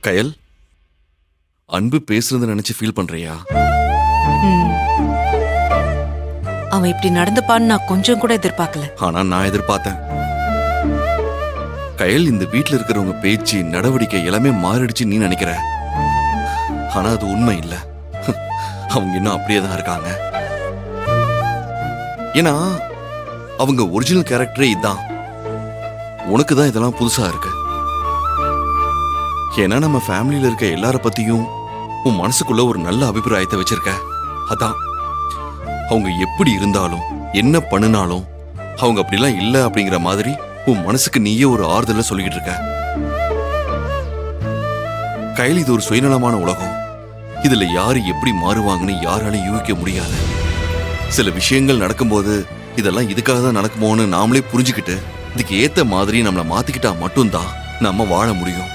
கயல், அன்பு பேசுறத நினைச்சு ஃபீல் பண்றியா? அவன் இப்படி நடந்துப்பான்னு நான் கொஞ்சம் கூட எதிர்பார்க்கல. ஆனா நான் எதிர்பார்த்தேன். கயல், இந்த வீட்டுல இருக்கிறவங்க பேச்சு நடவடிக்கை எல்லாமே மாறிடுச்சு நீ நினைக்கிற. ஆனா அது உண்மை இல்ல. அவங்க இன்னும் அப்படியே தான் இருக்காங்க. ஏன்னா அவங்க ஒரிஜினல் கேரக்டரே இதான். உனக்கு தான் இதெல்லாம் புதுசா இருக்கு. ஏன்னா நம்ம ஃபேமிலியில இருக்க எல்லார பத்தியும் உன் மனசுக்குள்ள ஒரு நல்ல அபிப்பிராயத்தை வச்சிருக்க. அதான் அவங்க எப்படி இருந்தாலும் என்ன பண்ணினாலும் அவங்க அப்படிலாம் இல்ல அப்படிங்கிற மாதிரி உன் மனசுக்கு நீயே ஒரு ஆறுதல சொல்லிக்கிட்டு இருக்க. கையில் இது ஒரு சுயநலமான உலகம். இதுல யாரு எப்படி மாறுவாங்கன்னு யாராலையும் யூகிக்க முடியாது. சில விஷயங்கள் நடக்கும்போது இதெல்லாம் இதுக்காக தான் நடக்குமோன்னு நாமளே புரிஞ்சுக்கிட்டு இதுக்கு ஏத்த மாதிரி நம்மளை மாத்திக்கிட்டா மட்டும்தான் நம்ம வாழ முடியும்.